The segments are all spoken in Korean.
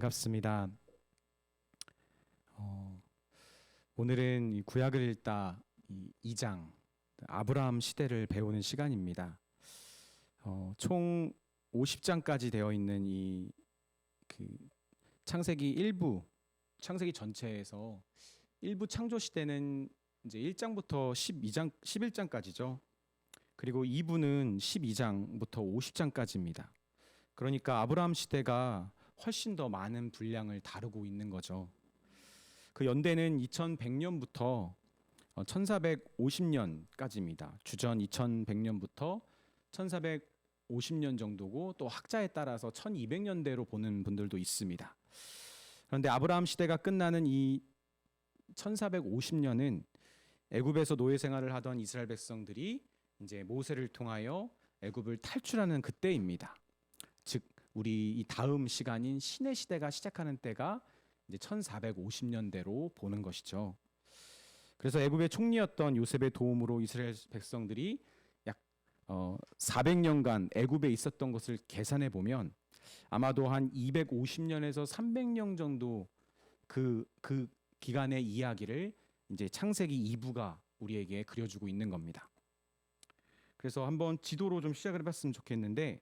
반갑습니다. 어, 오늘은 이 구약을 읽다 이 2장 아브라함 시대를 배우는 시간입니다. 총 50장까지 되어 있는 그 창세기 일부, 창세기 전체에서 일부 창조 시대는 이제 1장부터 11장까지죠. 그리고 2부는 12장부터 50장까지입니다. 그러니까 아브라함 시대가 훨씬 더 많은 분량을 다루고 있는 거죠. 그 연대는 2100년부터 1450년까지입니다. 주전 2100년부터 1450년 정도고, 또 학자에 따라서 1200년대로 보는 분들도 있습니다. 그런데 아브라함 시대가 끝나는 이 1450년은 애굽에서 노예 생활을 하던 이스라엘 백성들이 이제 모세를 통하여 애굽을 탈출하는 그때입니다. 즉 우리 이 다음 시간인 신의 시대가 시작하는 때가 이제 1450년대로 보는 것이죠. 그래서 애굽의 총리였던 요셉의 도움으로 이스라엘 백성들이 약 400년간 애굽에 있었던 것을 계산해 보면 아마도 한 250년에서 300년 정도 그 기간의 이야기를 이제 창세기 2부가 우리에게 그려주고 있는 겁니다. 그래서 한번 지도로 좀 시작을 해봤으면 좋겠는데,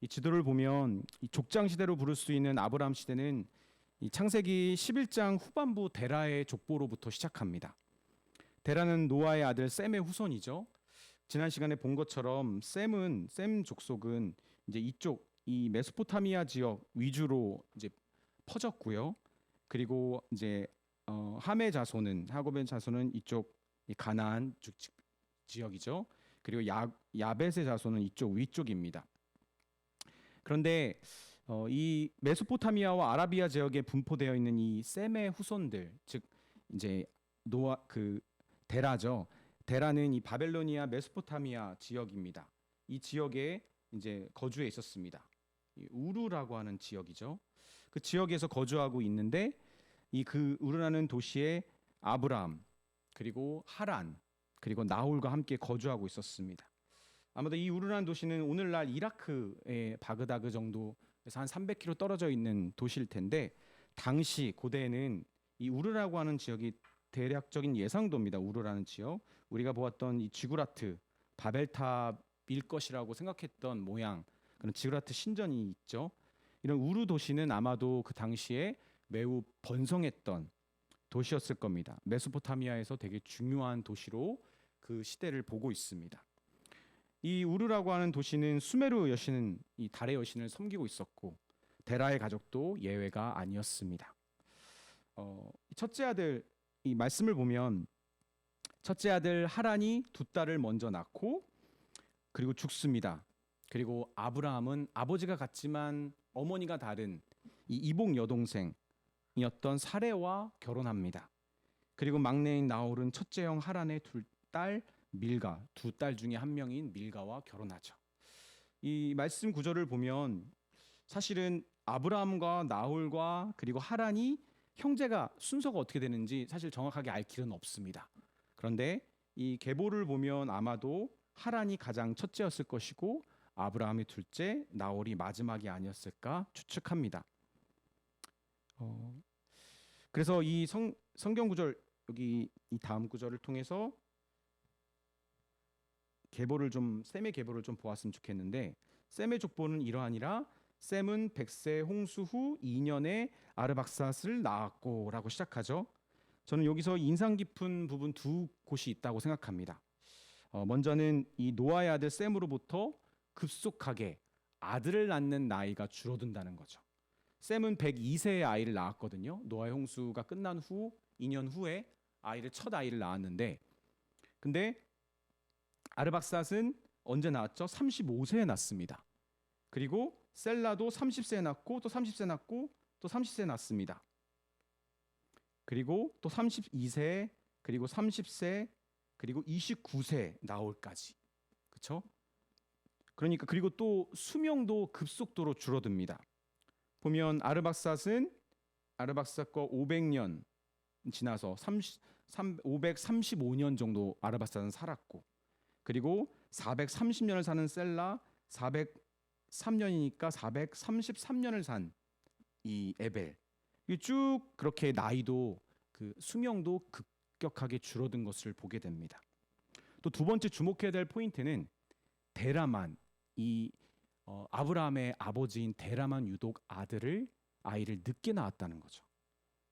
이 지도를 보면 이 족장 시대로 부를 수 있는 아브라함 시대는 이 창세기 11장 후반부 데라의 족보로부터 시작합니다. 데라는 노아의 아들 셈의 후손이죠. 지난 시간에 본 것처럼 셈 족속은 이제 이쪽 이 메소포타미아 지역 위주로 이제 퍼졌고요. 그리고 이제 함의 자손은 하곱의 자손은 이쪽 이 가나안 지역이죠. 그리고 야벳의 자손은 이쪽 위쪽입니다. 그런데 이 메소포타미아와 아라비아 지역에 분포되어 있는 이 셈의 후손들, 즉 이제 노아 데라죠. 데라는 이 바벨로니아 메소포타미아 지역입니다. 이 지역에 이제 거주해 있었습니다. 이 우르라고 하는 지역이죠. 그 지역에서 거주하고 있는데, 이 그 우르라는 도시에 아브라함, 그리고 하란, 그리고 나홀과 함께 거주하고 있었습니다. 아마도 이 우르라는 도시는 오늘날 이라크의 바그다드 정도에서 한 300km 떨어져 있는 도시일 텐데, 당시 고대에는 이 우르라고 하는 지역이 대략적인 예상도입니다. 우르라는 지역, 우리가 보았던 이 지구라트 바벨탑일 것이라고 생각했던 모양, 그런 지구라트 신전이 있죠. 이런 우르 도시는 아마도 그 당시에 매우 번성했던 도시였을 겁니다. 메소포타미아에서 되게 중요한 도시로 그 시대를 보고 있습니다. 이 우르라고 하는 도시는 수메르 여신은 이 달의 여신을 섬기고 있었고, 데라의 가족도 예외가 아니었습니다. 첫째 아들, 이 말씀을 보면 첫째 아들 하란이 두 딸을 먼저 낳고 그리고 죽습니다. 그리고 아브라함은 아버지가 같지만 어머니가 다른 이 이복 여동생이었던 사레와 결혼합니다. 그리고 막내인 나홀은 첫째 형 하란의 둘딸 밀가, 두 딸 중에 한 명인 밀가와 결혼하죠. 이 말씀 구절을 보면 사실은 아브라함과 나홀과 그리고 하란이 형제가 순서가 어떻게 되는지 사실 정확하게 알 길은 없습니다. 그런데 이 계보를 보면 아마도 하란이 가장 첫째였을 것이고 아브라함이 둘째, 나홀이 마지막이 아니었을까 추측합니다. 그래서 이 성경 구절, 여기 이 다음 구절을 통해서 셈의 계보를 좀 보았으면 좋겠는데, 셈의 족보는 이러하니라. 셈은 100세 홍수 후 2년에 아르박삿을 낳았고라고 시작하죠. 저는 여기서 인상 깊은 부분 두 곳이 있다고 생각합니다. 먼저는 이 노아의 아들 셈으로부터 급속하게 아들을 낳는 나이가 줄어든다는 거죠. 셈은 102세의 아이를 낳았거든요. 노아의 홍수가 끝난 후 2년 후에 첫 아이를 낳았는데, 근데 아르박삿은 언제 낳았죠? 35세에 낳습니다. 그리고 셀라도 30세에 낳고 또 30세 낳고 또 30세 낳습니다. 그리고 또 32세, 그리고 30세, 그리고 29세 나올까지. 그렇죠? 그러니까 그리고 또 수명도 급속도로 줄어듭니다. 보면 아르박삿과 500년 지나서 535년 정도 아르박삿은 살았고, 그리고 430년을 사는 셀라 403년이니까 433년을 산 이 에벨. 이쭉 그렇게 나이도 그 수명도 급격하게 줄어든 것을 보게 됩니다. 또 두 번째 주목해야 될 포인트는 데라만, 이 아브라함의 아버지인 데라만 유독 아이를 늦게 낳았다는 거죠.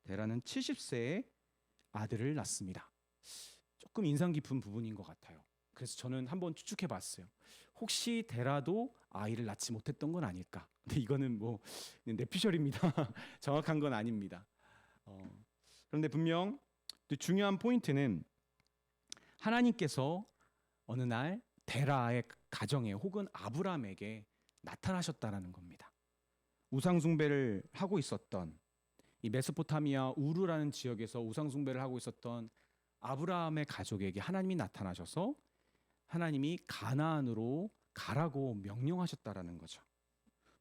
데라는 70세에 아들을 낳습니다. 조금 인상 깊은 부분인 것 같아요. 그래서 저는 한번 추측해 봤어요. 혹시 데라도 아이를 낳지 못했던 건 아닐까? 근데 이거는 뭐 내피셜입니다. 정확한 건 아닙니다. 그런데 분명 또 중요한 포인트는 하나님께서 어느 날 데라의 가정에 혹은 아브라함에게 나타나셨다라는 겁니다. 우상 숭배를 하고 있었던 이 메소포타미아 우르라는 지역에서 우상 숭배를 하고 있었던 아브라함의 가족에게 하나님이 나타나셔서 하나님이 가나안으로 가라고 명령하셨다라는 거죠.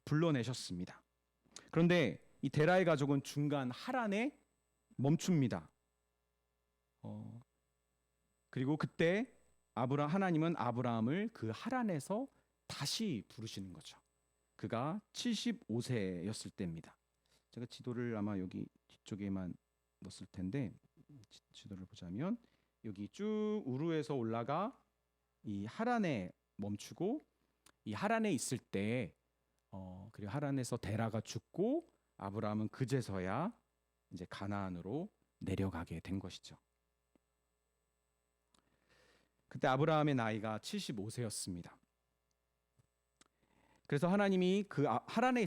불러내셨습니다. 그런데 이 데라의 가족은 중간 하란에 멈춥니다. 그리고 그때 하나님은 아브라함을 그 하란에서 다시 부르시는 거죠. 그가 75세였을 때입니다. 제가 지도를 아마 여기 뒤쪽에만 넣었을 텐데 지도를 보자면 여기 쭉 우르에서 올라가 이 하란에 멈추고 이 하란에 있을 때 그리고 하란에서 데라가 죽고 아브라함은 그제서야 이제 가나안으로 내려가게 된 것이죠. 그때 아브라함의 나이가 75세였습니다. 그래서 하나님이 그 하란에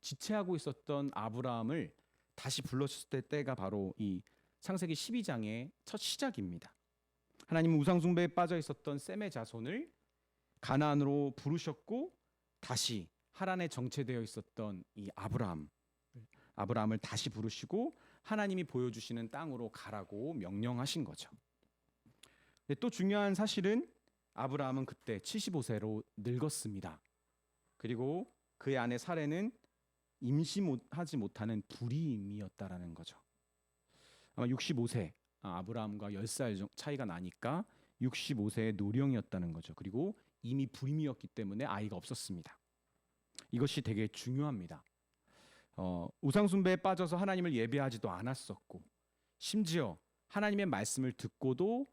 지체하고 있었던 아브라함을 다시 불러주셨을 때가 바로 이 창세기 12장의 첫 시작입니다. 하나님은 우상 숭배에 빠져 있었던 셈의 자손을 가나안으로 부르셨고 다시 하란에 정체되어 있었던 이 아브라함을 다시 부르시고 하나님이 보여주시는 땅으로 가라고 명령하신 거죠. 근데 또 중요한 사실은 아브라함은 그때 75세로 늙었습니다. 그리고 그의 아내 사레는 임신하지 못하는 불임이었다라는 거죠. 아마 65세, 아브라함과 10살 차이가 나니까 65세의 노령이었다는 거죠. 그리고 이미 불임이었기 때문에 아이가 없었습니다. 이것이 되게 중요합니다. 우상 숭배에 빠져서 하나님을 예배하지도 않았었고 심지어 하나님의 말씀을 듣고도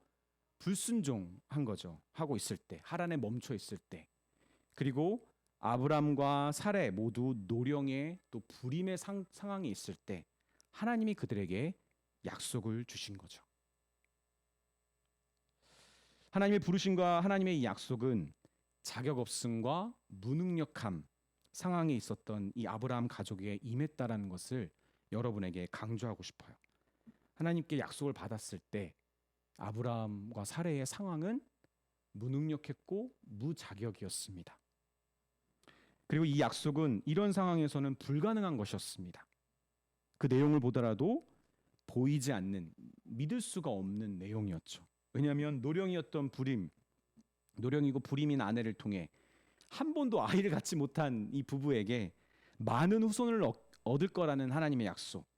불순종한 거죠. 하고 있을 때, 하란에 멈춰 있을 때, 그리고 아브람과 사레 모두 노령의 또 불임의 상황에 있을 때 하나님이 그들에게 약속을 주신 거죠. 하나님의 부르심과 하나님의 이 약속은 자격 없음과 무능력함 상황에 있었던 이 아브라함 가족에 임했다라는 것을 여러분에게 강조하고 싶어요. 하나님께 약속을 받았을 때 아브라함과 사레의 상황은 무능력했고 무자격이었습니다. 그리고 이 약속은 이런 상황에서는 불가능한 것이었습니다. 그 내용을 보더라도 보이지 않는, 믿을 수가 없는 내용이었죠. 왜냐하면 노령이고 불임인 아내를 통해 한 번도 아이를 갖지 못한 이 부부에게 많은 후손을 얻을 거라는 하나님의 약속,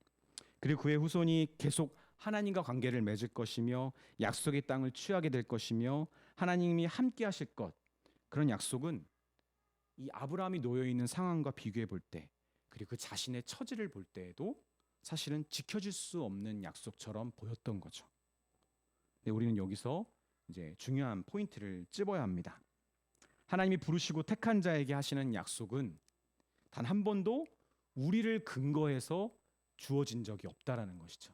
그리고 그의 후손이 계속 하나님과 관계를 맺을 것이며 약속의 땅을 취하게 될 것이며 하나님이 함께 하실 것, 그런 약속은 이 아브라함이 놓여 있는 상황과 비교해 볼 때, 그리고 그 자신의 처지를 볼 때에도 사실은 지켜질 수 없는 약속처럼 보였던 거죠. 근데 우리는 여기서 이제 중요한 포인트를 찝어야 합니다. 하나님이 부르시고 택한 자에게 하시는 약속은 단 한 번도 우리를 근거해서 주어진 적이 없다라는 것이죠.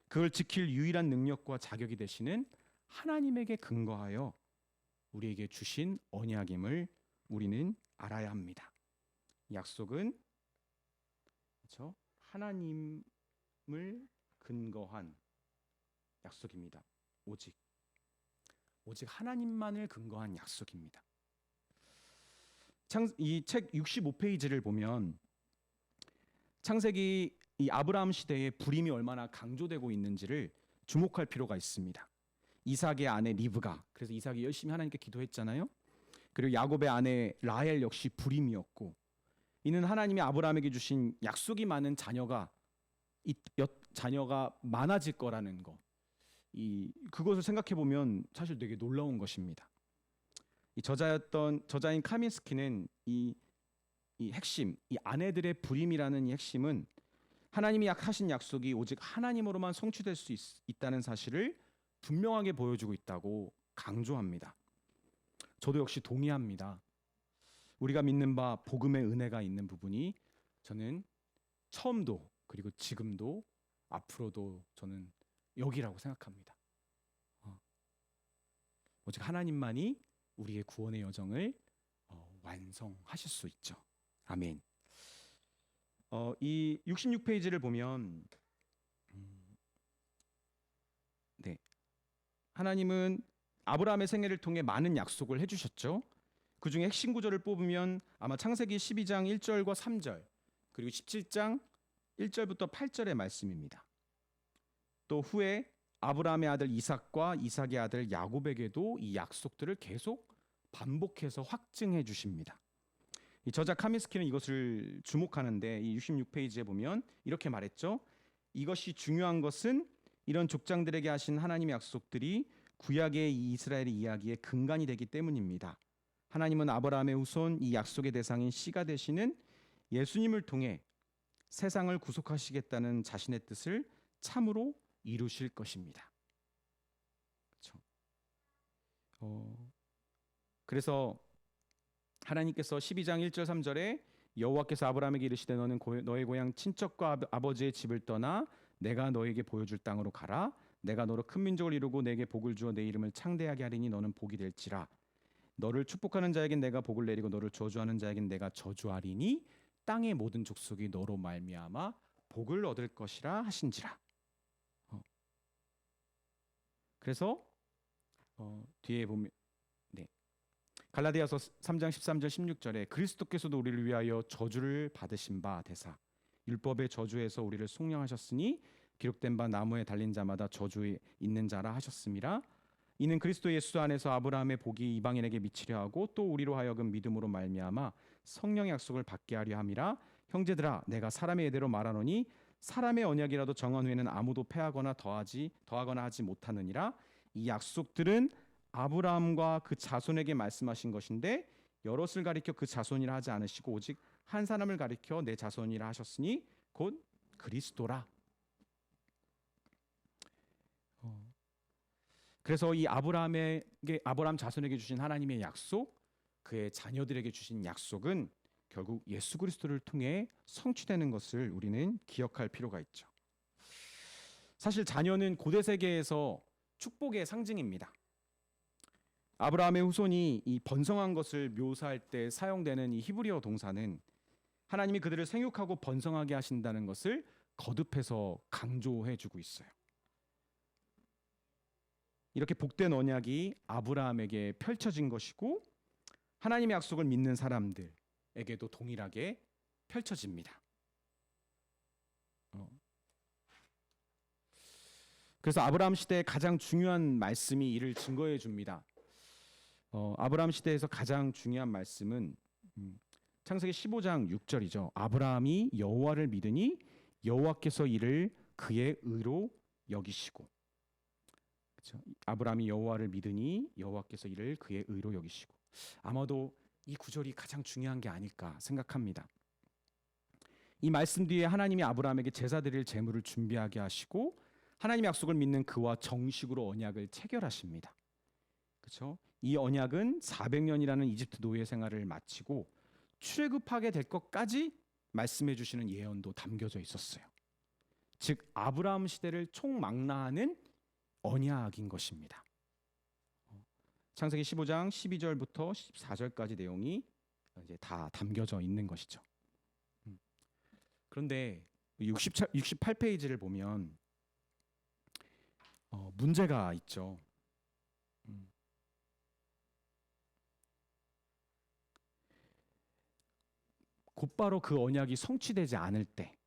그걸 지킬 유일한 능력과 자격이 되시는 하나님에게 근거하여 우리에게 주신 언약임을 우리는 알아야 합니다. 약속은 그렇죠? 하나님을 근거한 약속입니다. 오직 하나님만을 근거한 약속입니다. 이 책 65페이지를 보면 창세기 이 아브라함 시대의 불임이 얼마나 강조되고 있는지를 주목할 필요가 있습니다. 이삭의 아내 리브가, 그래서 이삭이 열심히 하나님께 기도했잖아요. 그리고 야곱의 아내 라헬 역시 불임이었고, 이는 하나님이 아브라함에게 주신 약속이 많은 자녀가 많아질 거라는 거, 그것을 생각해 보면 사실 되게 놀라운 것입니다. 이 저자인 카민스키는 이 이 핵심, 이 아내들의 부림이라는 이 핵심은 하나님이 하신 약속이 오직 하나님으로만 성취될 수 있다는 사실을 분명하게 보여주고 있다고 강조합니다. 저도 역시 동의합니다. 우리가 믿는 바 복음의 은혜가 있는 부분이 저는 처음도 그리고 지금도 앞으로도 저는 여기라고 생각합니다. 오직 하나님만이 우리의 구원의 여정을 완성하실 수 있죠. 아멘. 이 66페이지를 보면 네. 하나님은 아브라함의 생애를 통해 많은 약속을 해주셨죠. 그 중에 핵심 구절을 뽑으면 아마 창세기 12장 1절과 3절 그리고 17장 1절부터 8절의 말씀입니다. 또 후에 아브라함의 아들 이삭과 이삭의 아들 야곱에게도 이 약속들을 계속 반복해서 확증해 주십니다. 이 저자 카미스키는 이것을 주목하는데 이 66페이지에 보면 이렇게 말했죠. 이것이 중요한 것은 이런 족장들에게 하신 하나님의 약속들이 구약의 이 이스라엘의 이야기의 근간이 되기 때문입니다. 하나님은 아브라함의 후손 이 약속의 대상인 씨가 되시는 예수님을 통해 세상을 구속하시겠다는 자신의 뜻을 참으로 이루실 것입니다. 그렇죠? 그래서 하나님께서 12장 1절 3절에 여호와께서 아브라함에게 이르시되 너는 너의 고향 친척과 아버지의 집을 떠나 내가 너에게 보여줄 땅으로 가라. 내가 너로 큰 민족을 이루고 내게 복을 주어 내 이름을 창대하게 하리니 너는 복이 될지라. 너를 축복하는 자에겐 내가 복을 내리고 너를 저주하는 자에겐 내가 저주하리니 땅의 모든 족속이 너로 말미암아 복을 얻을 것이라 하신지라. 그래서 뒤에 보면 갈라디아서 3장 13절 16절에 그리스도께서도 우리를 위하여 저주를 받으신 바 되사 율법의 저주에서 우리를 속량하셨으니 기록된 바 나무에 달린 자마다 저주에 있는 자라 하셨음이라. 이는 그리스도 예수 안에서 아브라함의 복이 이방인에게 미치려 하고 또 우리로 하여금 믿음으로 말미암아 성령의 약속을 받게 하려 함이라. 형제들아 내가 사람의 예대로 말하노니 사람의 언약이라도 정한 후에는 아무도 패하거나 더하거나 하지 못하느니라. 이 약속들은 아브라함과 그 자손에게 말씀하신 것인데 여럿을 가리켜 그 자손이라 하지 않으시고 오직 한 사람을 가리켜 내 자손이라 하셨으니 곧 그리스도라. 그래서 이 아브라함 자손에게 주신 하나님의 약속, 그의 자녀들에게 주신 약속은 결국 예수 그리스도를 통해 성취되는 것을 우리는 기억할 필요가 있죠. 사실 자녀는 고대 세계에서 축복의 상징입니다. 아브라함의 후손이 이 번성한 것을 묘사할 때 사용되는 이 히브리어 동사는 하나님이 그들을 생육하고 번성하게 하신다는 것을 거듭해서 강조해주고 있어요. 이렇게 복된 언약이 아브라함에게 펼쳐진 것이고 하나님의 약속을 믿는 사람들에게도 동일하게 펼쳐집니다. 그래서 아브라함 시대의 가장 중요한 말씀이 이를 증거해 줍니다. 아브라함 시대에서 가장 중요한 말씀은 창세기 15장 6절이죠. 아브라함이 여호와를 믿으니 여호와께서 이를 그의 의로 여기시고. 그렇죠? 아브라함이 여호와를 믿으니 여호와께서 이를 그의 의로 여기시고. 아마도 이 구절이 가장 중요한 게 아닐까 생각합니다. 이 말씀 뒤에 하나님이 아브라함에게 제사 드릴 제물을 준비하게 하시고 하나님의 약속을 믿는 그와 정식으로 언약을 체결하십니다. 그렇죠? 이 언약은 400년이라는 이집트 노예 생활을 마치고 출애굽하게 될 것까지 말씀해 주시는 예언도 담겨져 있었어요. 즉 아브라함 시대를 총망라하는 언약인 것입니다. 창세기 15장 12절부터 14절까지 내용이 이제 다 담겨져 있는 것이죠. 그런데 68페이지를 보면 문제가 있죠. 곧바로 그 언약이 성취되지 않을 때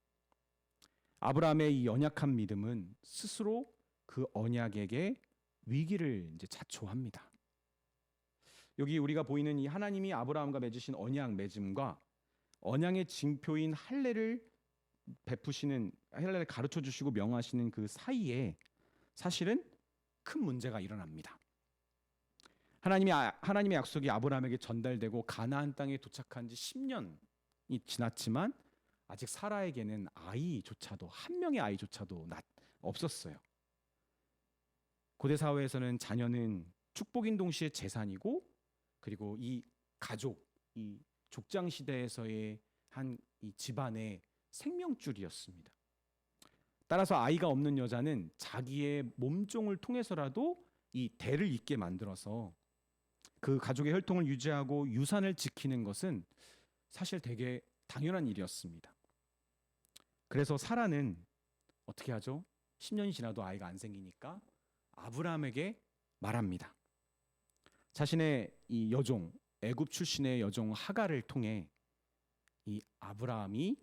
아브라함의 이 연약한 믿음은 스스로 그 언약에게 위기를 이제 자초합니다. 여기 우리가 보이는 이 하나님이 아브라함과 맺으신 언약 맺음과 언약의 징표인 할례를 베푸시는, 할례를 가르쳐 주시고 명하시는 그 사이에 사실은 큰 문제가 일어납니다. 하나님의 약속이 아브라함에게 전달되고 가나안 땅에 도착한 지 10년이 지났지만 아직 사라에게는 아이조차도 한 명의 아이조차도 없었어요. 고대 사회에서는 자녀는 축복인 동시에 재산이고, 그리고 이 가족, 이 족장 시대에서의 한 이 집안의 생명줄이었습니다. 따라서 아이가 없는 여자는 자기의 몸종을 통해서라도 이 대를 잇게 만들어서 그 가족의 혈통을 유지하고 유산을 지키는 것은 사실 되게 당연한 일이었습니다. 그래서 사라는 어떻게 하죠? 10년이 지나도 아이가 안 생기니까 아브라함에게 말합니다. 자신의 이 여종, 애굽 출신의 여종 하갈을 통해 이 아브라함이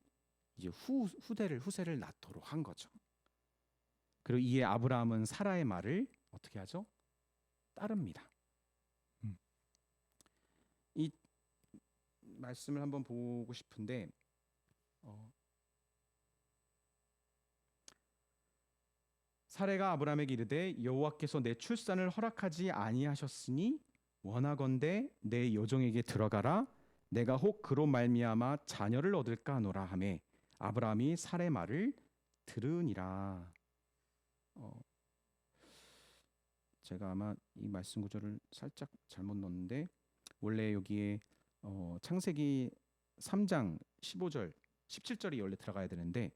이제 후세를 낳도록 한 거죠. 그리고 이에 아브라함은 사라의 말을 어떻게 하죠? 따릅니다. 이 말씀을 한번 보고 싶은데, 사라가 아브라함에게 이르되 여호와께서 내 출산을 허락하지 아니하셨으니 원하건대 내 여종에게 들어가라. 내가 혹 그로 말미암아 자녀를 얻을까 하노라 하매 아브라함이 사라의 말을 들으니라. 제가 아마 이 말씀 구절을 살짝 잘못 넣었는데, 원래 여기에 창세기 3장 15절 17절이 원래 들어가야 되는데,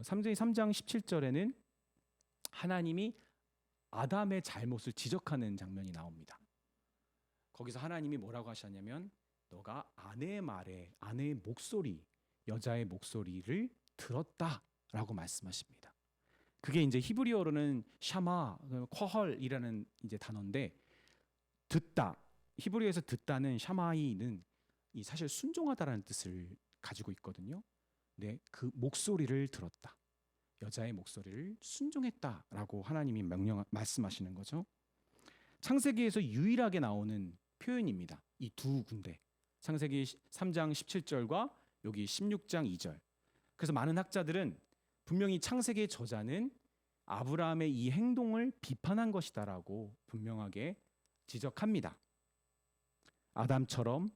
창세기 3장 17절에는 하나님이 아담의 잘못을 지적하는 장면이 나옵니다. 거기서 하나님이 뭐라고 하셨냐면, 너가 아내의 말에, 아내의 목소리, 여자의 목소리를 들었다라고 말씀하십니다. 그게 이제 히브리어로는 샤마, 쿼헐이라는 이제 단어인데, 듣다, 히브리어에서 듣다는 샤마이는 이 사실 순종하다라는 뜻을 가지고 있거든요. 네, 그 목소리를 들었다, 여자의 목소리를 순종했다라고 하나님이 말씀하시는 거죠. 창세기에서 유일하게 나오는 표현입니다. 이 두 군데, 창세기 3장 17절과 여기 16장 2절. 그래서 많은 학자들은 분명히 창세기의 저자는 아브라함의 이 행동을 비판한 것이다라고 분명하게 지적합니다. 아담처럼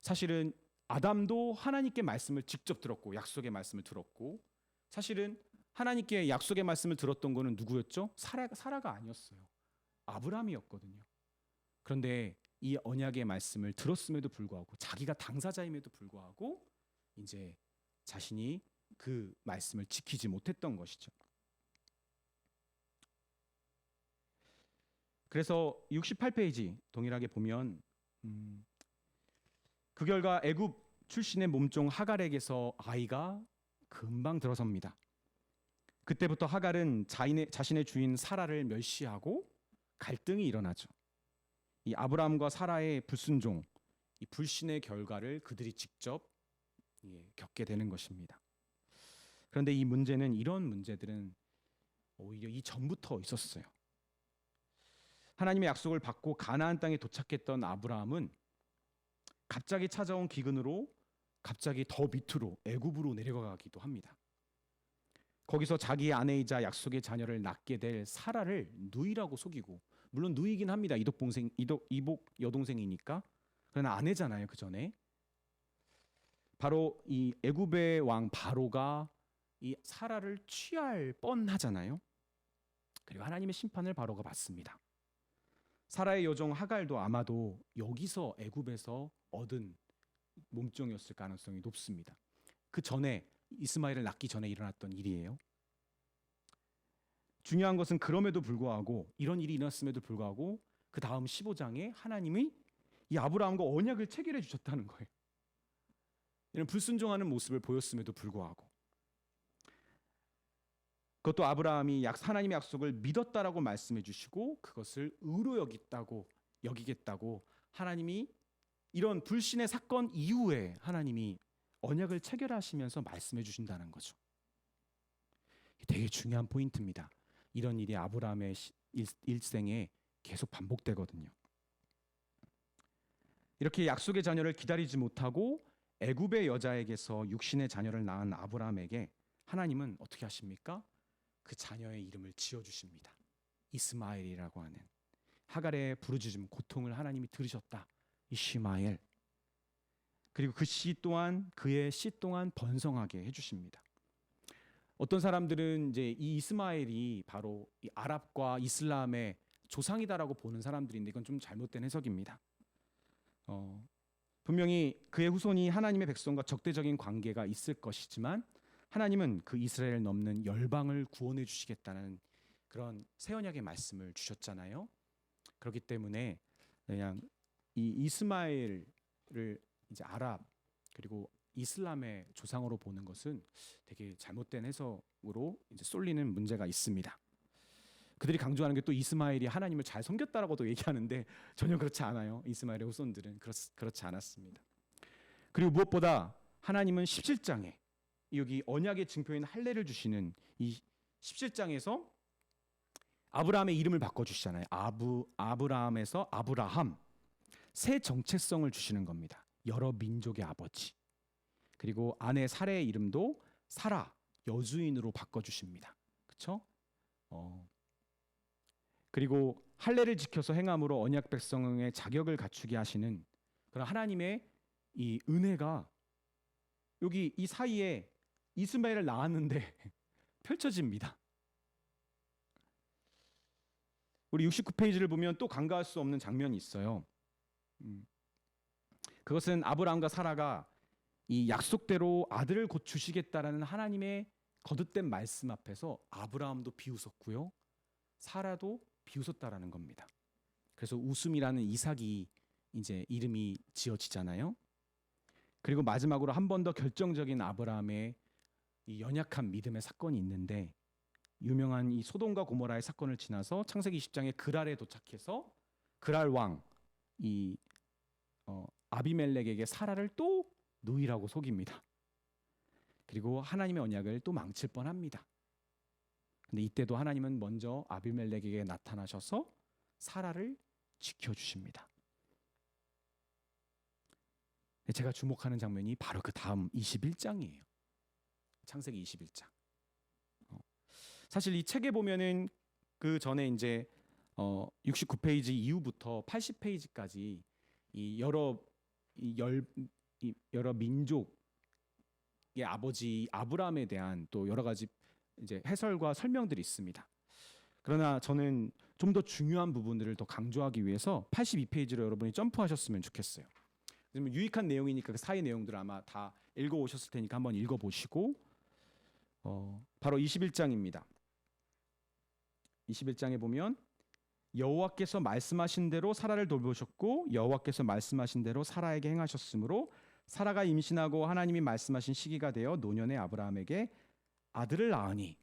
사실은 아담도 하나님께 말씀을 직접 들었고, 약속의 말씀을 들었고, 사실은 하나님께 약속의 말씀을 들었던 거는 누구였죠? 사라가 아니었어요. 아브라함이었거든요. 그런데 이 언약의 말씀을 들었음에도 불구하고, 자기가 당사자임에도 불구하고 이제 자신이 그 말씀을 지키지 못했던 것이죠. 그래서 68페이지 동일하게 보면 그 결과 애굽 출신의 몸종 하갈에게서 아이가 금방 들어섭니다. 그때부터 하갈은 자신의 주인 사라를 멸시하고 갈등이 일어나죠. 이 아브라함과 사라의 불순종, 이 불신의 결과를 그들이 직접 겪게 되는 것입니다. 그런데 이런 문제들은 오히려 이전부터 있었어요. 하나님의 약속을 받고 가나안 땅에 도착했던 아브라함은 갑자기 찾아온 기근으로 갑자기 더 밑으로 애굽으로 내려가기도 합니다. 거기서 자기의 아내이자 약속의 자녀를 낳게 될 사라를 누이라고 속이고, 물론 누이긴 합니다. 이복 여동생이니까. 그러나 아내잖아요. 그 전에 바로 이 애굽의 왕 바로가 이 사라를 취할 뻔하잖아요. 그리고 하나님의 심판을 바로가 받습니다. 사라의 여종 하갈도 아마도 여기서 애굽에서 얻은 몸종이었을 가능성이 높습니다. 그 전에 이스마엘을 낳기 전에 일어났던 일이에요. 중요한 것은 그럼에도 불구하고, 이런 일이 일어났음에도 불구하고 그 다음 15장에 하나님이 이 아브라함과 언약을 체결해 주셨다는 거예요. 이런 불순종하는 모습을 보였음에도 불구하고, 그것도 아브라함이 하나님의 약속을 믿었다라고 말씀해 주시고 그것을 의로 여기겠다고 하나님이 이런 불신의 사건 이후에 하나님이 언약을 체결하시면서 말씀해 주신다는 거죠. 되게 중요한 포인트입니다. 이런 일이 아브라함의 일생에 계속 반복되거든요. 이렇게 약속의 자녀를 기다리지 못하고 애굽의 여자에게서 육신의 자녀를 낳은 아브라함에게 하나님은 어떻게 하십니까? 그 자녀의 이름을 지어주십니다. 이스마엘이라고 하는, 하갈의 부르짖음, 고통을 하나님이 들으셨다. 이시마엘. 그리고 그 씨 또한 그의 씨 또한 번성하게 해주십니다. 어떤 사람들은 이제 이 이스마엘이 바로 이 아랍과 이슬람의 조상이다라고 보는 사람들인데 이건 좀 잘못된 해석입니다. 분명히 그의 후손이 하나님의 백성과 적대적인 관계가 있을 것이지만 하나님은 그 이스라엘을 넘는 열방을 구원해 주시겠다는 그런 새 언약의 말씀을 주셨잖아요. 그렇기 때문에 그냥 이 이스마엘을 이제 아랍 그리고 이슬람의 조상으로 보는 것은 되게 잘못된 해석으로 이제 쏠리는 문제가 있습니다. 그들이 강조하는 게 또 이스마엘이 하나님을 잘 섬겼다라고도 얘기하는데 전혀 그렇지 않아요. 이스마엘의 후손들은 그렇지 않았습니다. 그리고 무엇보다 하나님은 17장에 여기 언약의 증표인 할례를 주시는 이 17장에서 아브라함의 이름을 바꿔주시잖아요. 아브라함에서 아브라함, 새 정체성을 주시는 겁니다. 여러 민족의 아버지. 그리고 아내 사라의 이름도 사라, 여주인으로 바꿔주십니다. 그렇죠? 그리고 할례를 지켜서 행함으로 언약 백성의 자격을 갖추게 하시는 그런 하나님의 이 은혜가 여기 이 사이에 이스마엘을 낳았는데 펼쳐집니다. 우리 69페이지를 보면 또 간과할 수 없는 장면이 있어요. 그것은 아브라함과 사라가 이 약속대로 아들을 곧 주시겠다라는 하나님의 거듭된 말씀 앞에서 아브라함도 비웃었고요, 사라도 비웃었다라는 겁니다. 그래서 웃음이라는 이삭이 이제 이름이 지어지잖아요. 그리고 마지막으로 한 번 더 결정적인 아브라함의 이 연약한 믿음의 사건이 있는데, 유명한 이 소돔과 고모라의 사건을 지나서 창세기 20장에 그랄에 도착해서 그랄 왕 이 아비멜렉에게 사라를 또 누이라고 속입니다. 그리고 하나님의 언약을 또 망칠 뻔합니다. 근데 이때도 하나님은 먼저 아비멜렉에게 나타나셔서 사라를 지켜주십니다. 제가 주목하는 장면이 바로 그 다음 21장이에요. 창세기 21장. 사실 이 책에 보면은 그 전에 이제 69페이지 이후부터 80페이지까지 이 여러 민족의 아버지 아브라함에 대한 또 여러 가지 이제 해설과 설명들이 있습니다. 그러나 저는 좀 더 중요한 부분들을 더 강조하기 위해서 82페이지로 여러분이 점프하셨으면 좋겠어요. 그러면 유익한 내용이니까 그 사이 내용들을 아마 다 읽어 오셨을 테니까 한번 읽어 보시고, 바로 21장입니다. 21장에 보면 여호와께서 말씀하신 대로 사라를 돌보셨고 여호와께서 말씀하신 대로 사라에게 행하셨으므로 사라가 임신하고 하나님이 말씀하신 시기가 되어 노년의 아브라함에게 아들을 낳으니.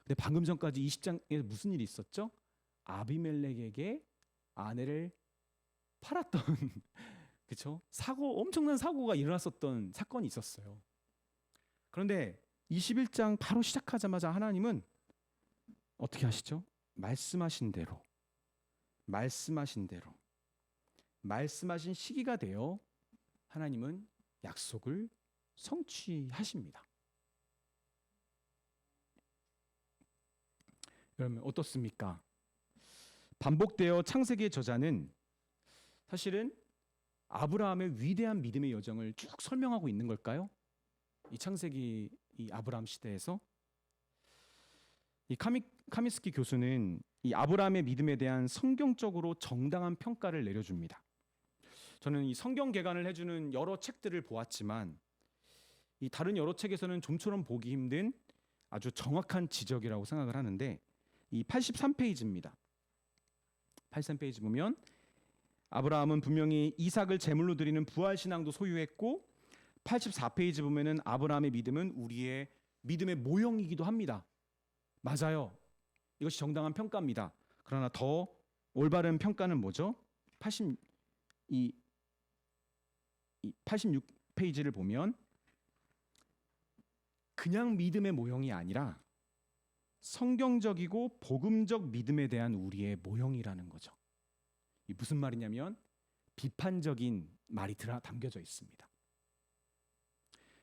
근데 방금 전까지 20장에 무슨 일이 있었죠? 아비멜렉에게 아내를 팔았던 그렇죠? 엄청난 사고가 일어났었던 사건이 있었어요. 그런데 21장 바로 시작하자마자 하나님은 어떻게 하시죠? 말씀하신 대로 말씀하신 시기가 되어 하나님은 약속을 성취하십니다. 여러분 어떻습니까? 반복되어 창세기의 저자는 사실은 아브라함의 위대한 믿음의 여정을 쭉 설명하고 있는 걸까요? 이 창세기 이 아브라함 시대에서 이 카미스키 교수는 이 아브라함의 믿음에 대한 성경적으로 정당한 평가를 내려줍니다. 저는 이 성경 개관을 해주는 여러 책들을 보았지만 이 다른 여러 책에서는 좀처럼 보기 힘든 아주 정확한 지적이라고 생각을 하는데, 이 83페이지입니다. 83페이지 보면 아브라함은 분명히 이삭을 제물로 드리는 부활 신앙도 소유했고, 84페이지 보면은 아브라함의 믿음은 우리의 믿음의 모형이기도 합니다. 맞아요. 이것이 정당한 평가입니다. 그러나 더 올바른 평가는 뭐죠? 86페이지를 보면 그냥 믿음의 모형이 아니라 성경적이고 복음적 믿음에 대한 우리의 모형이라는 거죠. 이 무슨 말이냐면 비판적인 말이 담겨져 있습니다.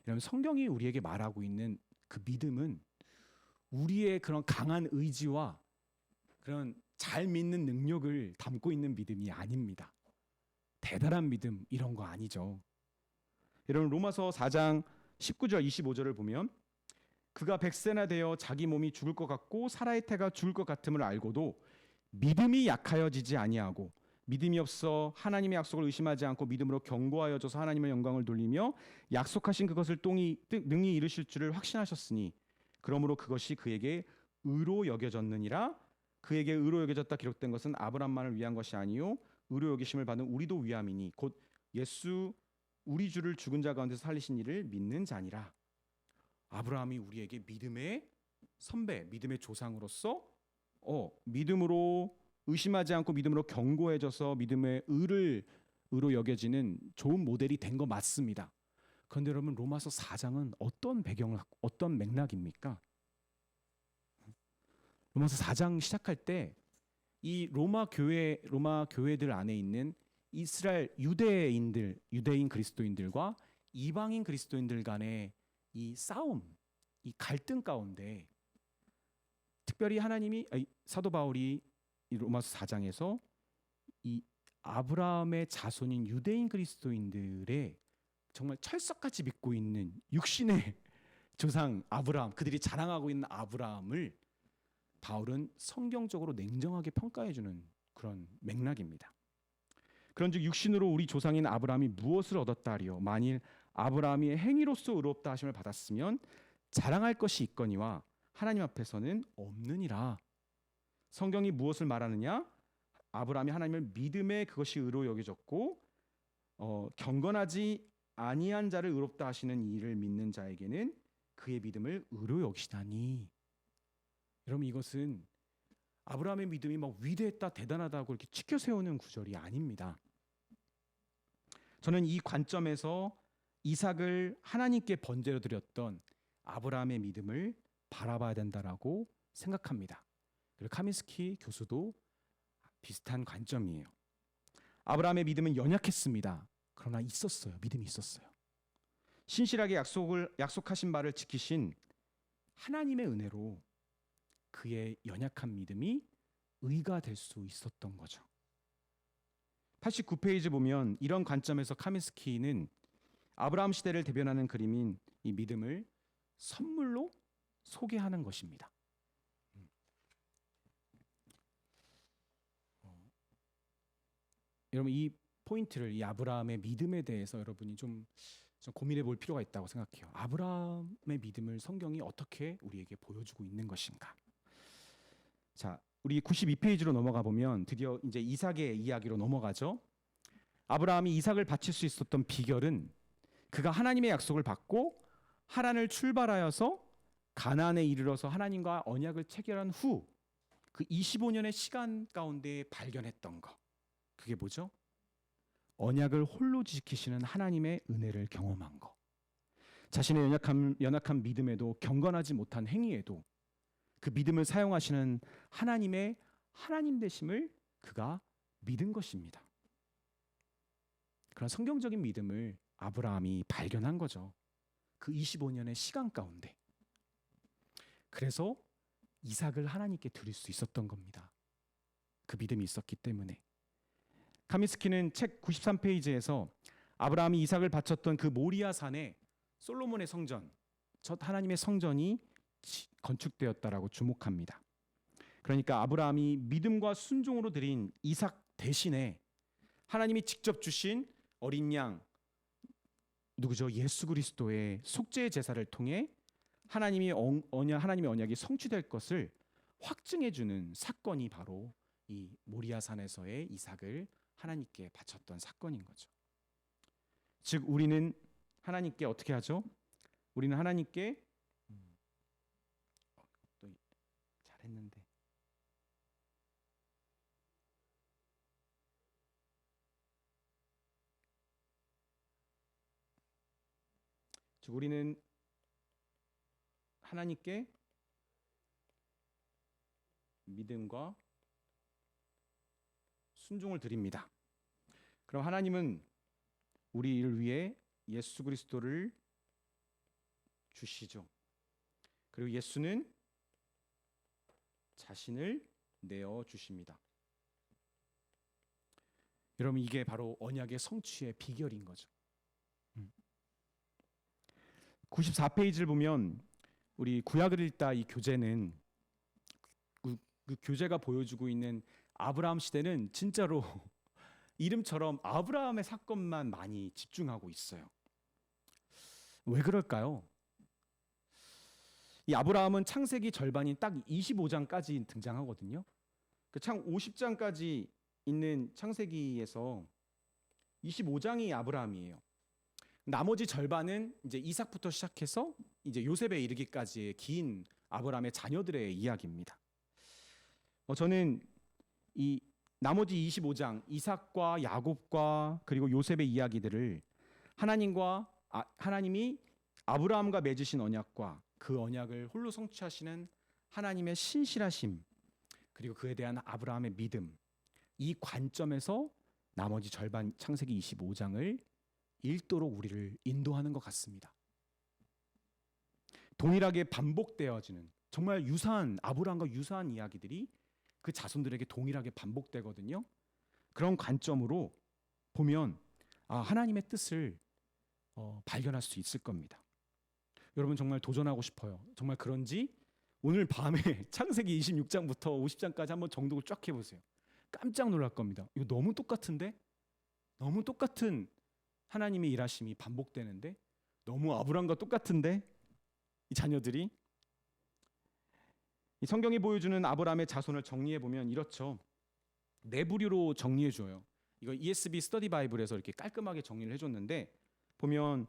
여러분 성경이 우리에게 말하고 있는 그 믿음은 우리의 그런 강한 의지와 그런 잘 믿는 능력을 담고 있는 믿음이 아닙니다. 대단한 믿음 이런 거 아니죠. 여러분 로마서 4장 19절 25절을 보면 그가 백세나 되어 자기 몸이 죽을 것 같고 사라의 태가 죽을 것 같음을 알고도 믿음이 약하여지지 아니하고 믿음이 없어 하나님의 약속을 의심하지 않고 믿음으로 견고하여져서 하나님의 영광을 돌리며 약속하신 그것을 능히 이루실 줄을 확신하셨으니 그러므로 그것이 그에게 의로 여겨졌느니라. 그에게 의로 여겨졌다 기록된 것은 아브라함만을 위한 것이 아니요 의로 여기심을 받은 우리도 위함이니 곧 예수 우리 주를 죽은 자 가운데서 살리신 이를 믿는 자니라. 아브라함이 우리에게 믿음의 선배, 믿음의 조상으로서 믿음으로 의심하지 않고 믿음으로 견고해져서 믿음의 의로 여겨지는 좋은 모델이 된 거 맞습니다. 그런데 여러분 로마서 4장은 어떤 맥락입니까? 로마서 4장 시작할 때 이 로마 교회들 안에 있는 이스라엘 유대인 그리스도인들과 이방인 그리스도인들 간의 이 싸움, 이 갈등 가운데 특별히 사도 바울이 이 로마서 4장에서 이 아브라함의 자손인 유대인 그리스도인들의 정말 철석같이 믿고 있는 육신의 조상 아브라함, 그들이 자랑하고 있는 아브라함을 바울은 성경적으로 냉정하게 평가해주는 그런 맥락입니다. 그런즉 육신으로 우리 조상인 아브라함이 무엇을 얻었다 하리요? 만일 아브라함이 행위로서 의롭다 하심을 받았으면 자랑할 것이 있거니와 하나님 앞에서는 없느니라. 성경이 무엇을 말하느냐? 아브라함이 하나님을 믿음에 그것이 의로 여겨졌고 경건하지 아니한 자를 의롭다 하시는 이를 믿는 자에게는 그의 믿음을 의로 여기시다니. 여러분 이것은 아브라함의 믿음이 막 위대했다 대단하다고 이렇게 치켜 세우는 구절이 아닙니다. 저는 이 관점에서 이삭을 하나님께 번제로 드렸던 아브라함의 믿음을 바라봐야 된다라고 생각합니다. 그리고 카민스키 교수도 비슷한 관점이에요. 아브라함의 믿음은 연약했습니다. 그러나 있었어요. 믿음이 있었어요. 신실하게 약속하신 바를 지키신 하나님의 은혜로 그의 연약한 믿음이 의가 될 수 있었던 거죠. 89페이지 보면 이런 관점에서 카민스키는 아브라함 시대를 대변하는 그림인 이 믿음을 선물로 소개하는 것입니다. 여러분 이 포인트를 이 아브라함의 믿음에 대해서 여러분이 좀 고민해 볼 필요가 있다고 생각해요. 아브라함의 믿음을 성경이 어떻게 우리에게 보여주고 있는 것인가? 자, 우리 92페이지로 넘어가 보면 드디어 이제 이삭의 이야기로 넘어가죠. 아브라함이 이삭을 바칠 수 있었던 비결은 그가 하나님의 약속을 받고 하란을 출발하여서 가나안에 이르러서 하나님과 언약을 체결한 후 그 25년의 시간 가운데 발견했던 거. 그게 뭐죠? 언약을 홀로 지키시는 하나님의 은혜를 경험한 거. 자신의 연약한 믿음에도 경건하지 못한 행위에도 그 믿음을 사용하시는 하나님의 하나님 되심을 그가 믿은 것입니다. 그런 성경적인 믿음을 아브라함이 발견한 거죠. 그 25년의 시간 가운데. 그래서 이삭을 하나님께 드릴 수 있었던 겁니다. 그 믿음이 있었기 때문에. 카민스키는 책 93페이지에서 아브라함이 이삭을 바쳤던 그 모리아 산에 솔로몬의 성전, 첫 하나님의 성전이 건축되었다라고 주목합니다. 그러니까 아브라함이 믿음과 순종으로 드린 이삭 대신에 하나님이 직접 주신 어린 양 누구죠? 예수 그리스도의 속죄 제사를 통해 하나님의 언약이 성취될 것을 확증해 주는 사건이 바로 이 모리아 산에서의 이삭을 하나님께 바쳤던 사건인 거죠. 즉 우리는 하나님께 어떻게 하죠? 우리는 하나님께 또 잘했는데 즉 우리는 하나님께 믿음과 순종을 드립니다. 그럼 하나님은 우리를 위해 예수 그리스도를 주시죠. 그리고 예수는 자신을 내어 주십니다. 여러분 이게 바로 언약의 성취의 비결인 거죠. 94페이지를 보면 우리 구약을 읽다 이 교재는 그 교재가 보여주고 있는 아브라함 시대는 진짜로 이름처럼 아브라함의 사건만 많이 집중하고 있어요. 왜 그럴까요? 이 아브라함은 창세기 절반인 딱 25장까지 등장하거든요. 그 창 50장까지 있는 창세기에서 25장이 아브라함이에요. 나머지 절반은 이제 이삭부터 시작해서 이제 요셉에 이르기까지의 긴 아브라함의 자녀들의 이야기입니다. 저는 이 나머지 25장 이삭과 야곱과 그리고 요셉의 이야기들을 하나님이 아브라함과 맺으신 언약과 그 언약을 홀로 성취하시는 하나님의 신실하심 그리고 그에 대한 아브라함의 믿음 이 관점에서 나머지 절반 창세기 25장을 읽도록 우리를 인도하는 것 같습니다. 동일하게 반복되어지는 정말 유사한 아브라함과 유사한 이야기들이 그 자손들에게 동일하게 반복되거든요. 그런 관점으로 보면 하나님의 뜻을 발견할 수 있을 겁니다. 여러분 정말 도전하고 싶어요. 정말 그런지 오늘 밤에 창세기 26장부터 50장까지 한번 정독을 쫙 해보세요. 깜짝 놀랄 겁니다. 이거 너무 똑같은데? 너무 똑같은 하나님의 일하심이 반복되는데? 너무 아브라함과 똑같은데? 이 자녀들이? 이 성경이 보여주는 아브라함의 자손을 정리해보면 이렇죠. 네 부류로 정리해줘요. 이거 ESV 스터디 바이블에서 이렇게 깔끔하게 정리를 해줬는데 보면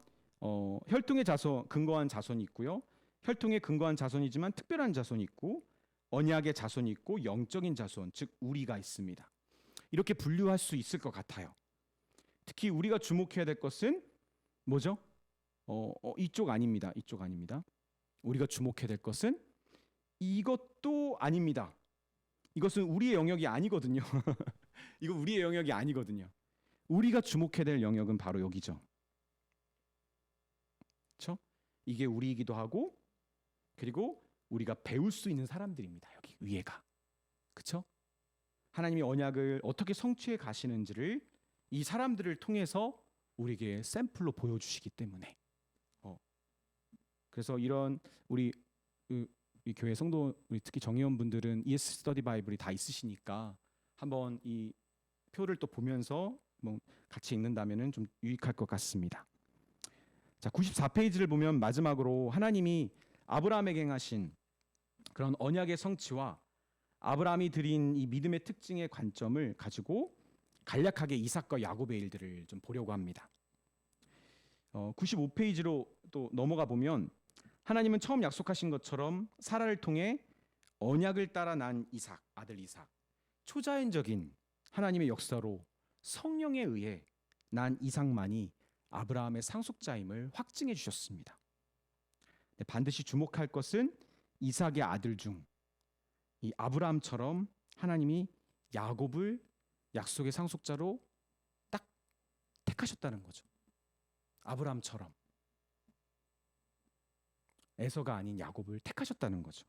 혈통의 자손, 근거한 자손이 있고요. 혈통에 근거한 자손이지만 특별한 자손이 있고 언약의 자손이 있고 영적인 자손, 즉 우리가 있습니다. 이렇게 분류할 수 있을 것 같아요. 특히 우리가 주목해야 될 것은 뭐죠? 이쪽 아닙니다. 이쪽 아닙니다. 우리가 주목해야 될 것은 이것도 아닙니다. 이것은 우리의 영역이 아니거든요. 이거 우리의 영역이 아니거든요. 우리가 주목해야 될 영역은 바로 여기죠. 그렇죠? 이게 우리이기도 하고 그리고 우리가 배울 수 있는 사람들입니다. 여기 위에가. 그렇죠? 하나님이 언약을 어떻게 성취해 가시는지를 이 사람들을 통해서 우리에게 샘플로 보여주시기 때문에 그래서 이런 우리 이 교회 성도 우리 특히 정의원분들은 ES 스터디 바이블이 다 있으시니까 한번 이 표를 또 보면서 뭐 같이 읽는다면은 좀 유익할 것 같습니다. 자, 94페이지를 보면 마지막으로 하나님이 아브라함에게 행하신 그런 언약의 성취와 아브라함이 드린 이 믿음의 특징의 관점을 가지고 간략하게 이삭과 야곱의 일들을 좀 보려고 합니다. 95페이지로 또 넘어가 보면 하나님은 처음 약속하신 것처럼 사라를 통해 언약을 따라 난 이삭, 아들 이삭, 초자연적인 하나님의 역사로 성령에 의해 난 이삭만이 아브라함의 상속자임을 확증해 주셨습니다. 반드시 주목할 것은 이삭의 아들 중 이 아브라함처럼 하나님이 야곱을 약속의 상속자로 딱 택하셨다는 거죠. 아브라함처럼 에서가 아닌 야곱을 택하셨다는 거죠.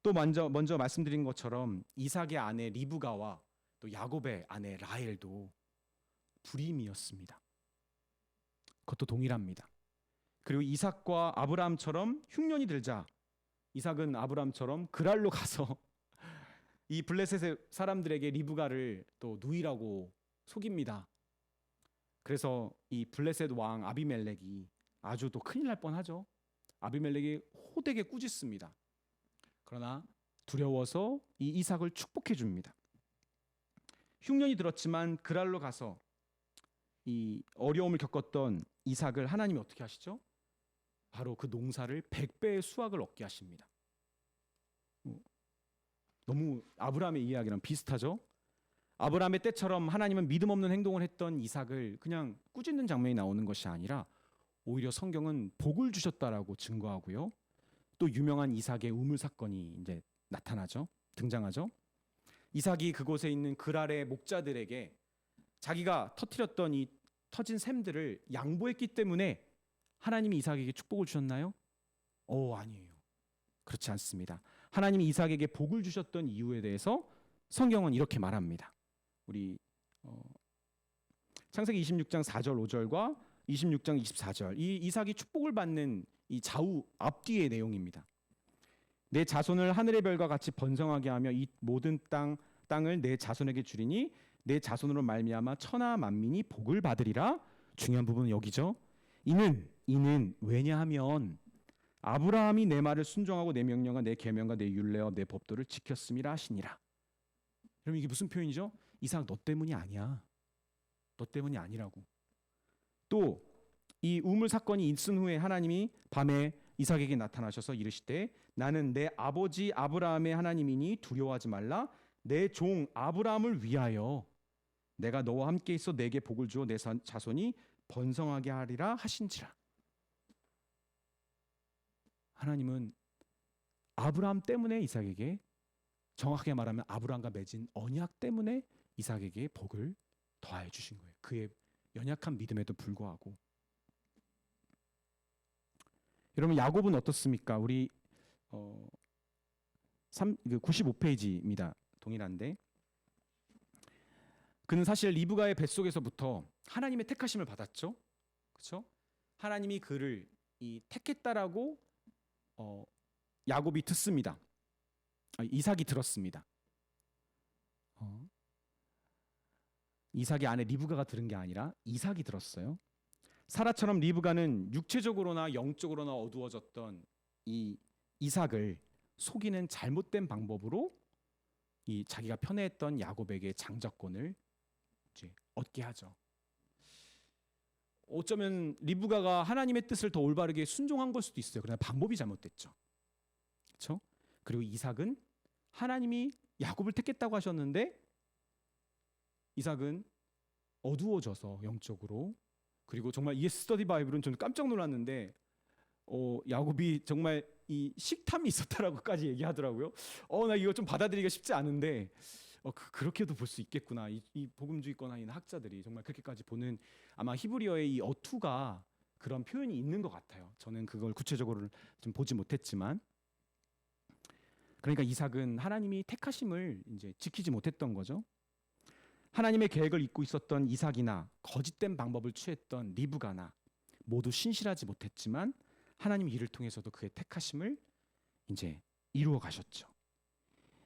또 먼저 말씀드린 것처럼 이삭의 아내 리브가와 또 야곱의 아내 라헬도 불임이었습니다. 그것도 동일합니다. 그리고 이삭과 아브라함처럼 흉년이 들자 이삭은 아브라함처럼 그랄로 가서 이 블레셋의 사람들에게 리브가를 또 누이라고 속입니다. 그래서 이 블레셋 왕 아비멜렉이 아주 또 큰일 날 뻔하죠. 아비멜렉이 호되게 꾸짖습니다. 그러나 두려워서 이 이삭을 축복해 줍니다. 흉년이 들었지만 그랄로 가서 이 어려움을 겪었던 이삭을 하나님이 어떻게 하시죠? 바로 그 농사를 100배의 수확을 얻게 하십니다. 너무 아브라함의 이야기랑 비슷하죠? 아브라함의 때처럼 하나님은 믿음 없는 행동을 했던 이삭을 그냥 꾸짖는 장면이 나오는 것이 아니라 오히려 성경은 복을 주셨다라고 증거하고요. 또 유명한 이삭의 우물 사건이 이제 나타나죠. 등장하죠. 이삭이 그곳에 있는 그랄의 목자들에게 자기가 터뜨렸던 이 터진 샘들을 양보했기 때문에 하나님이 이삭에게 축복을 주셨나요? 아니에요. 그렇지 않습니다. 하나님이 이삭에게 복을 주셨던 이유에 대해서 성경은 이렇게 말합니다. 우리 창세기 26장 4절 5절과 26장 24절. 이 이삭이 축복을 받는 이 좌우 앞뒤의 내용입니다. 내 자손을 하늘의 별과 같이 번성하게 하며 이 모든 땅을 내 자손에게 주리니 내 자손으로 말미암아 천하 만민이 복을 받으리라. 중요한 부분은 여기죠. 이는 왜냐하면 아브라함이 내 말을 순종하고 내 명령과 내 계명과 내 율례와 내 법도를 지켰음이라 하시니라. 그럼 이게 무슨 표현이죠? 이삭 너 때문이 아니야. 너 때문이 아니라고. 또 이 우물 사건이 있은 후에 하나님이 밤에 이삭에게 나타나셔서 이르시되 나는 내 아버지 아브라함의 하나님이니 두려워하지 말라. 내 종 아브라함을 위하여 내가 너와 함께 있어 내게 복을 주어 내 자손이 번성하게 하리라 하신지라. 하나님은 아브라함 때문에 이삭에게, 정확하게 말하면 아브라함과 맺은 언약 때문에 이삭에게 복을 더하여 주신 거예요. 그의 연약한 믿음에도 불구하고. 여러분 야곱은 어떻습니까? 우리 95페이지입니다. 동일한데 그는 사실 리브가의 뱃속에서부터 하나님의 택하심을 받았죠. 그렇죠? 하나님이 그를 택했다라고 야곱이 듣습니다. 이삭이 들었습니다. 이삭의 아내 리브가가 들은 게 아니라 이삭이 들었어요. 사라처럼 리브가는 육체적으로나 영적으로나 어두워졌던 이 이삭을 속이는 잘못된 방법으로 자기가 편애했던 야곱에게 장자권을 이제 얻게 하죠. 어쩌면 리브가가 하나님의 뜻을 더 올바르게 순종한 걸 수도 있어요. 그러나 방법이 잘못됐죠. 그렇죠? 그리고 이삭은 하나님이 야곱을 택했다고 하셨는데 이삭은 어두워져서 영적으로, 그리고 정말 ES 스터디 바이블은 저는 깜짝 놀랐는데 야곱이 정말 이 식탐이 있었다라고까지 얘기하더라고요. 나 이거 좀 받아들이기가 쉽지 않은데 그렇게도 볼 수 있겠구나. 이 복음주의권하는 학자들이 정말 그렇게까지 보는, 아마 히브리어의 이 어투가 그런 표현이 있는 것 같아요. 저는 그걸 구체적으로 좀 보지 못했지만, 그러니까 이삭은 하나님이 택하심을 이제 지키지 못했던 거죠. 하나님의 계획을 잊고 있었던 이삭이나 거짓된 방법을 취했던 리브가나 모두 신실하지 못했지만 하나님 이를 통해서도 그의 택하심을 이제 이루어 가셨죠.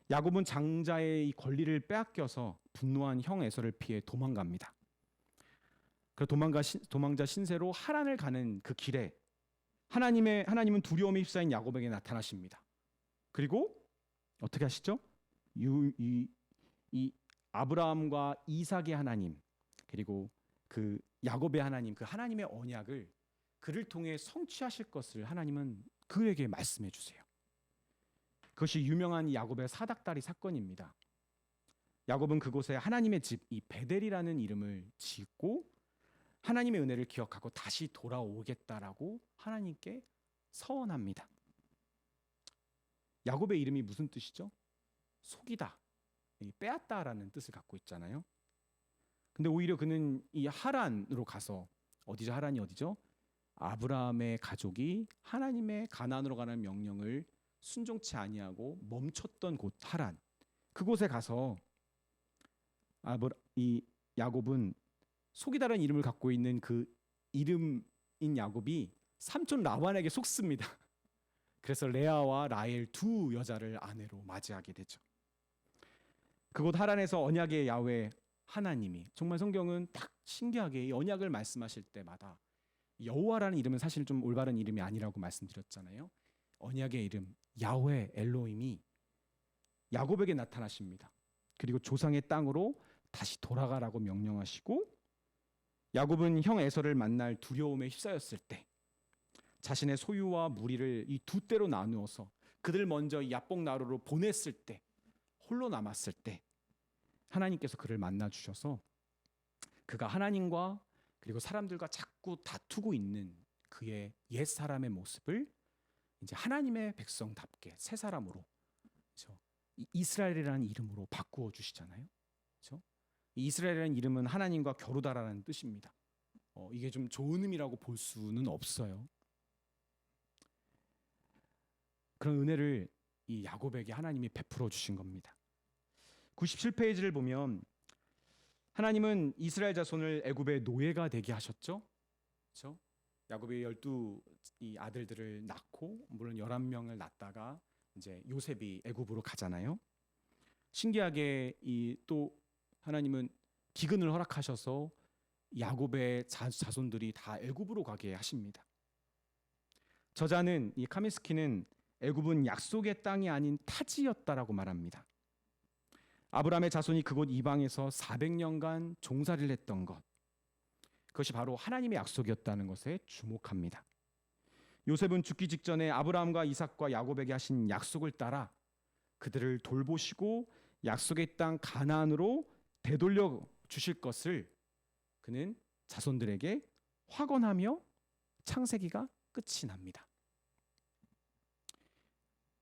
야곱은 장자의 이 권리를 빼앗겨서 분노한 형 에서를 피해 도망갑니다. 그 도망자 신세로 하란을 가는 그 길에 하나님은 두려움에 휩싸인 야곱에게 나타나십니다. 그리고 어떻게 하시죠? 이 아브라함과 이삭의 하나님, 그리고 그 야곱의 하나님, 그 하나님의 언약을 그를 통해 성취하실 것을 하나님은 그에게 말씀해 주세요. 그것이 유명한 야곱의 사닥다리 사건입니다. 야곱은 그곳에 하나님의 집, 이 베델이라는 이름을 짓고 하나님의 은혜를 기억하고 다시 돌아오겠다라고 하나님께 서원합니다. 야곱의 이름이 무슨 뜻이죠? 속이다, 빼앗다라는 뜻을 갖고 있잖아요. 근데 오히려 그는 이 하란으로 가서, 어디죠? 하란이 어디죠? 아브라함의 가족이 하나님의 가나안으로 가는 명령을 순종치 아니하고 멈췄던 곳 하란, 그곳에 가서 이 야곱은 속이다라는 이름을 갖고 있는 그 이름인 야곱이 삼촌 라반에게 속습니다. 그래서 레아와 라헬 두 여자를 아내로 맞이하게 되죠. 그곳 하란에서 언약의 야훼 하나님이, 정말 성경은 딱 신기하게 이 언약을 말씀하실 때마다 여호와라는 이름은 사실 좀 올바른 이름이 아니라고 말씀드렸잖아요. 언약의 이름 야훼 엘로힘이 야곱에게 나타나십니다. 그리고 조상의 땅으로 다시 돌아가라고 명령하시고, 야곱은 형 에서를 만날 두려움에 휩싸였을 때 자신의 소유와 무리를 이 두 때로 나누어서 그들 먼저 야복 나루로 보냈을 때, 홀로 남았을 때 하나님께서 그를 만나 주셔서 그가 하나님과 그리고 사람들과 자꾸 다투고 있는 그의 옛 사람의 모습을 이제 하나님의 백성답게 새 사람으로, 그렇죠? 이스라엘이라는 이름으로 바꾸어 주시잖아요. 그렇죠? 이스라엘이라는 이름은 하나님과 겨루다라는 뜻입니다. 이게 좀 좋은 의미라고 볼 수는 없어요. 그런 은혜를 이 야곱에게 하나님이 베풀어 주신 겁니다. 97페이지를 보면 하나님은 이스라엘 자손을 애굽의 노예가 되게 하셨죠. 그렇죠? 야곱이 12 이 아들들을 낳고 물론 11명을 낳다가 이제 요셉이 애굽으로 가잖아요. 신기하게 이 또 하나님은 기근을 허락하셔서 야곱의 자손들이 다 애굽으로 가게 하십니다. 저자는 이 카미스키는 애굽은 약속의 땅이 아닌 타지였다라고 말합니다. 아브라함의 자손이 그곳 이방에서 400년간 종살이를 했던 것, 그것이 바로 하나님의 약속이었다는 것에 주목합니다. 요셉은 죽기 직전에 아브라함과 이삭과 야곱에게 하신 약속을 따라 그들을 돌보시고 약속의 땅 가나안으로 되돌려 주실 것을 그는 자손들에게 확언하며 창세기가 끝이 납니다.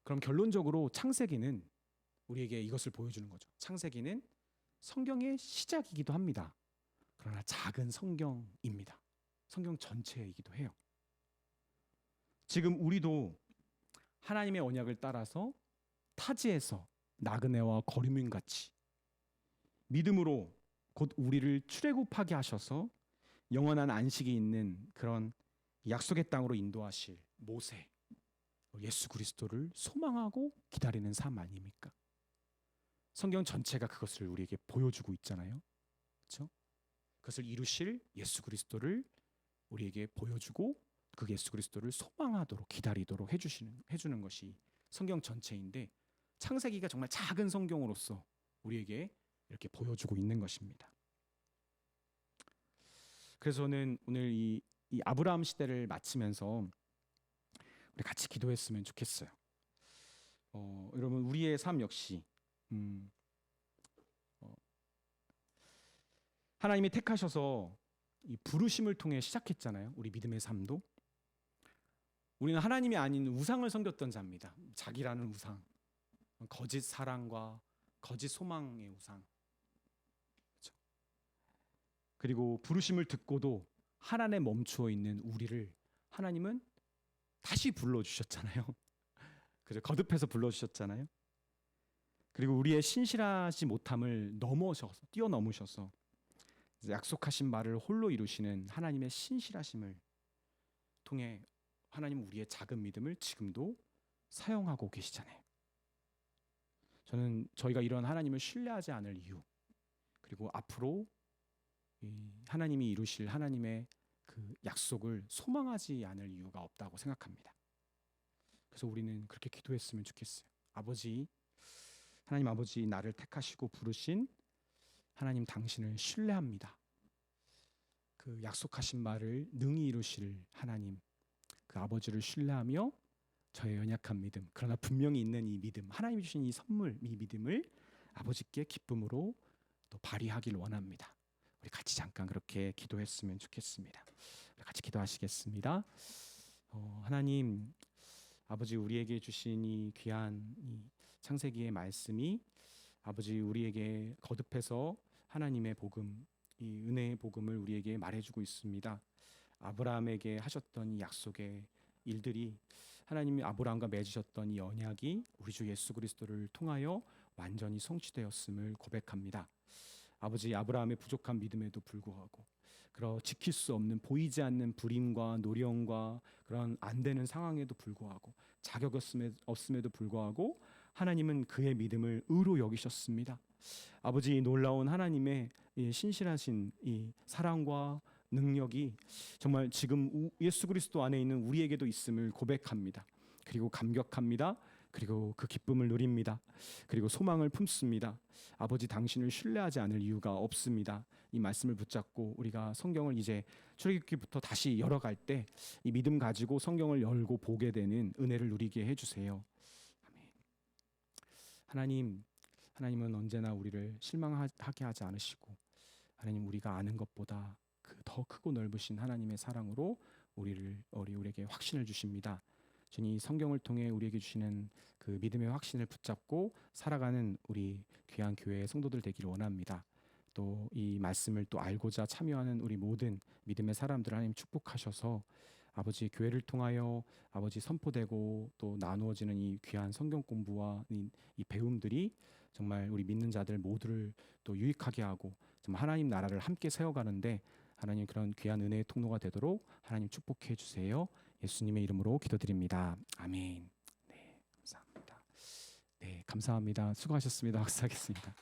그럼 결론적으로 창세기는 우리에게 이것을 보여주는 거죠. 창세기는 성경의 시작이기도 합니다. 그러나 작은 성경입니다. 성경 전체이기도 해요. 지금 우리도 하나님의 언약을 따라서 타지에서 나그네와 거류민 같이 믿음으로 곧 우리를 출애굽하게 하셔서 영원한 안식이 있는 그런 약속의 땅으로 인도하실 모세, 예수 그리스도를 소망하고 기다리는 삶 아닙니까? 성경 전체가 그것을 우리에게 보여주고 있잖아요. 그렇죠? 그것을 이루실 예수 그리스도를 우리에게 보여주고 그 예수 그리스도를 소망하도록 기다리도록 해주는 것이 성경 전체인데 창세기가 정말 작은 성경으로서 우리에게 이렇게 보여주고 있는 것입니다. 그래서 저는 오늘 이 아브라함 시대를 마치면서 우리 같이 기도했으면 좋겠어요. 여러분 우리의 삶 역시 하나님이 택하셔서 이 부르심을 통해 시작했잖아요. 우리 믿음의 삶도. 우리는 하나님이 아닌 우상을 섬겼던 자입니다. 자기라는 우상, 거짓 사랑과 거짓 소망의 우상. 그렇죠? 그리고 부르심을 듣고도 하나님에 멈추어 있는 우리를 하나님은 다시 불러주셨잖아요. 그래서 거듭해서 불러주셨잖아요. 그리고 우리의 신실하지 못함을 뛰어넘으셔서 약속하신 말을 홀로 이루시는 하나님의 신실하심을 통해 하나님 우리의 작은 믿음을 지금도 사용하고 계시잖아요. 저는 저희가 이런 하나님을 신뢰하지 않을 이유, 그리고 앞으로 하나님이 이루실 하나님의 그 약속을 소망하지 않을 이유가 없다고 생각합니다. 그래서 우리는 그렇게 기도했으면 좋겠어요. 하나님 아버지, 나를 택하시고 부르신 하나님 당신을 신뢰합니다. 그 약속하신 말을 능히 이루실 하나님, 그 아버지를 신뢰하며 저의 연약한 믿음, 그러나 분명히 있는 이 믿음, 하나님이 주신 이 선물, 이 믿음을 아버지께 기쁨으로 또 발휘하길 원합니다. 우리 같이 잠깐 그렇게 기도했으면 좋겠습니다. 우리 같이 기도하시겠습니다. 하나님 아버지, 우리에게 주신 이 귀한 이 창세기의 말씀이 아버지 우리에게 거듭해서 하나님의 복음, 이 은혜의 복음을 우리에게 말해주고 있습니다. 아브라함에게 하셨던 이 약속의 일들이 하나님이 아브라함과 맺으셨던 이 언약이 우리 주 예수 그리스도를 통하여 완전히 성취되었음을 고백합니다. 아버지, 아브라함의 부족한 믿음에도 불구하고 그런 지킬 수 없는 보이지 않는 불임과 노령과 그런 안 되는 상황에도 불구하고 자격 없음에도 불구하고 하나님은 그의 믿음을 의로 여기셨습니다. 아버지, 놀라운 하나님의 이 신실하신 이 사랑과 능력이 정말 지금 예수 그리스도 안에 있는 우리에게도 있음을 고백합니다. 그리고 감격합니다. 그리고 그 기쁨을 누립니다. 그리고 소망을 품습니다. 아버지, 당신을 신뢰하지 않을 이유가 없습니다. 이 말씀을 붙잡고 우리가 성경을 이제 출애굽기부터 다시 열어갈 때 이 믿음 가지고 성경을 열고 보게 되는 은혜를 누리게 해주세요. 아멘. 하나님은 언제나 우리를 실망하게 하지 않으시고 하나님, 우리가 아는 것보다 그 더 크고 넓으신 하나님의 사랑으로 우리에게 확신을 주십니다. 주님, 이 성경을 통해 우리에게 주시는 그 믿음의 확신을 붙잡고 살아가는 우리 귀한 교회의 성도들 되기를 원합니다. 또 이 말씀을 또 알고자 참여하는 우리 모든 믿음의 사람들 하나님 축복하셔서 아버지, 교회를 통하여 아버지 선포되고 또 나누어지는 이 귀한 성경 공부와 이 배움들이 정말 우리 믿는 자들 모두를 또 유익하게 하고 정말 하나님 나라를 함께 세워가는데 하나님 그런 귀한 은혜의 통로가 되도록 하나님 축복해 주세요. 예수님의 이름으로 기도드립니다. 아멘. 네, 감사합니다. 네, 감사합니다. 수고하셨습니다. 박수하겠습니다.